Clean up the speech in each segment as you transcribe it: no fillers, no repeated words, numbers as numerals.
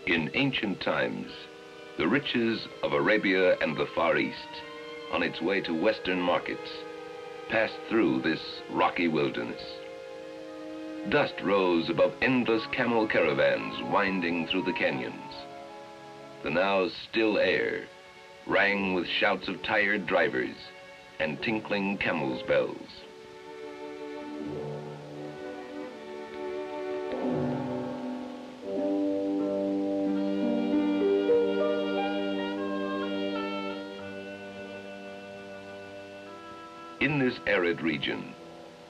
In ancient times, the riches of Arabia and the Far East, on its way to Western markets, passed through this rocky wilderness. Dust rose above endless camel caravans winding through the canyons. The now still air rang with shouts of tired drivers and tinkling camels' bells. In this arid region,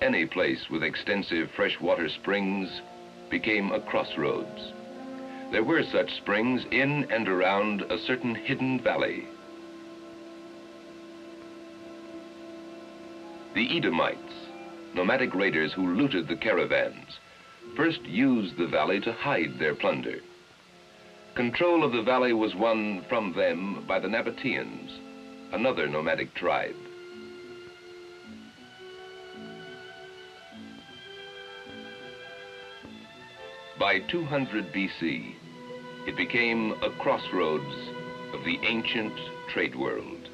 any place with extensive freshwater springs became a crossroads. There were such springs in and around a certain hidden valley. The Edomites, nomadic raiders who looted the caravans, first used the valley to hide their plunder. Control of the valley was won from them by the Nabateans, another nomadic tribe. By 200 BC, it became a crossroads of the ancient trade world.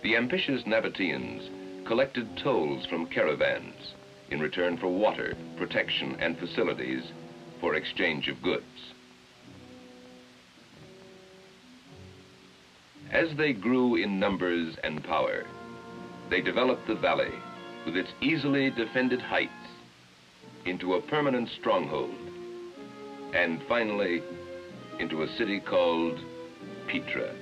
The ambitious Nabateans collected tolls from caravans in return for water, protection, and facilities for exchange of goods. As they grew in numbers and power, they developed the valley with its easily defended heights into a permanent stronghold, and finally into a city called Petra.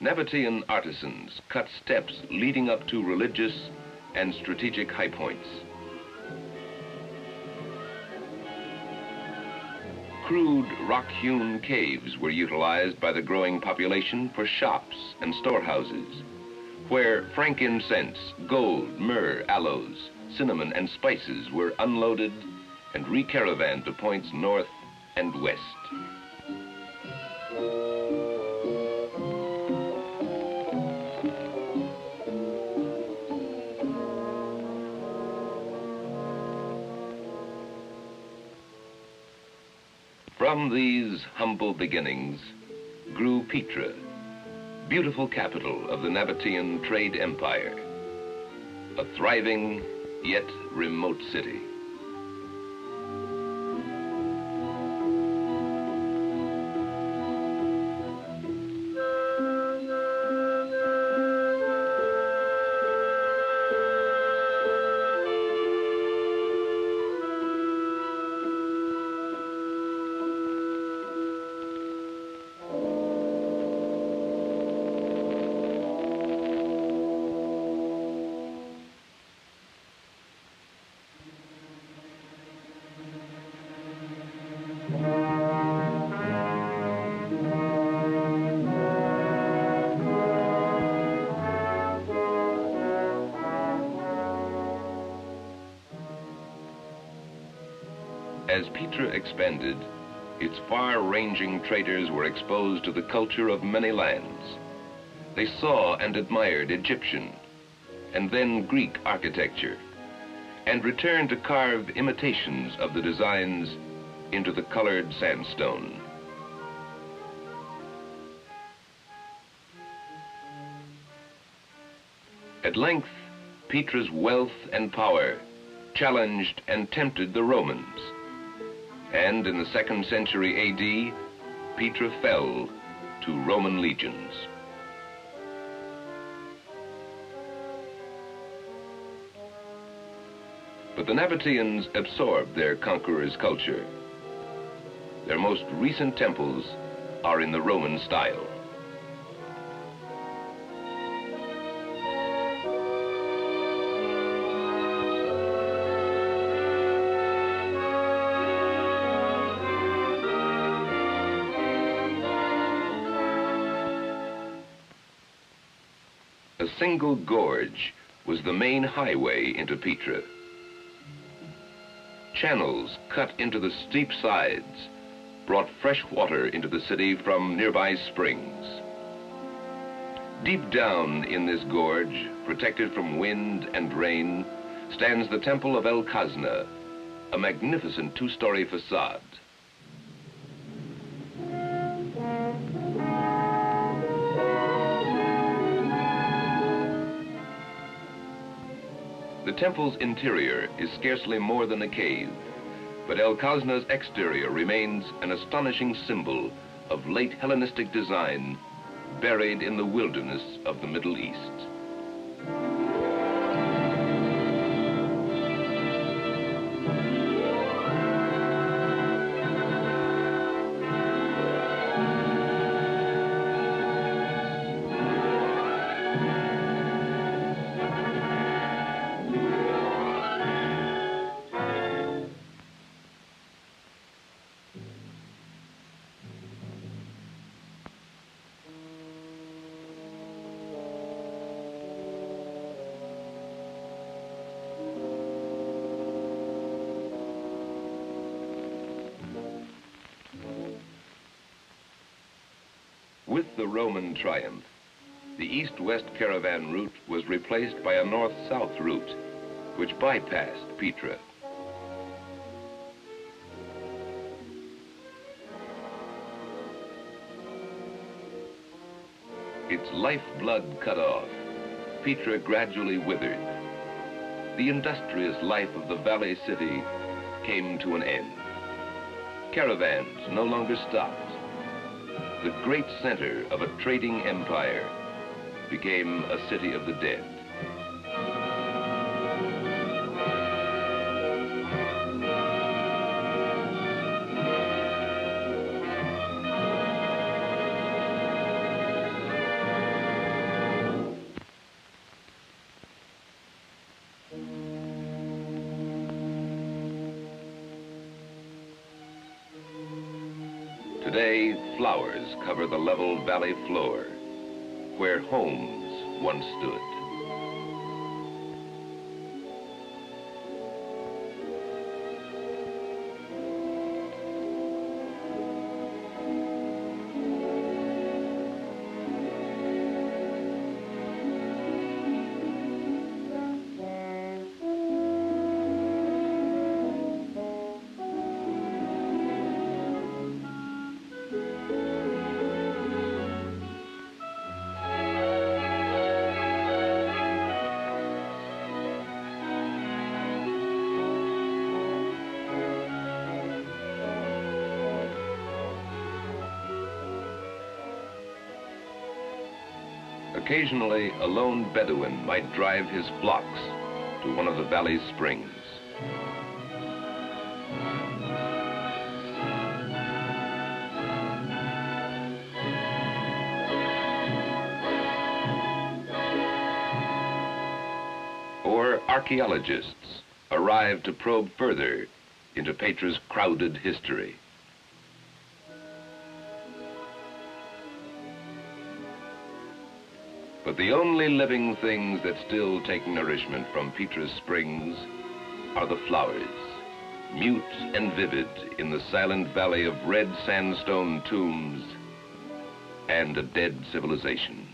Nabatean artisans cut steps leading up to religious and strategic high points. Crude rock-hewn caves were utilized by the growing population for shops and storehouses, where frankincense, gold, myrrh, aloes, cinnamon, and spices were unloaded and re-caravanned to points north and west. From these humble beginnings grew Petra, beautiful capital of the Nabatean trade empire, a thriving yet remote city. As Petra expanded, its far-ranging traders were exposed to the culture of many lands. They saw and admired Egyptian, and then Greek architecture, and returned to carve imitations of the designs into the colored sandstone. At length, Petra's wealth and power challenged and tempted the Romans. And in the 2nd century AD, Petra fell to Roman legions. But the Nabateans absorbed their conqueror's culture. Their most recent temples are in the Roman style. A single gorge was the main highway into Petra. Channels cut into the steep sides brought fresh water into the city from nearby springs. Deep down in this gorge, protected from wind and rain, stands the temple of El Khazna, a magnificent two-story facade. The temple's interior is scarcely more than a cave, but El Khazna's exterior remains an astonishing symbol of late Hellenistic design buried in the wilderness of the Middle East. With the Roman triumph, the east-west caravan route was replaced by a north-south route, which bypassed Petra. Its lifeblood cut off, Petra gradually withered. The industrious life of the valley city came to an end. Caravans no longer stopped. The great center of a trading empire became a city of the dead. Today, flowers cover the level valley floor, where homes once stood. Occasionally, a lone Bedouin might drive his flocks to one of the valley's springs. Or archaeologists arrived to probe further into Petra's crowded history. But the only living things that still take nourishment from Petra's springs are the flowers, mute and vivid in the silent valley of red sandstone tombs and a dead civilization.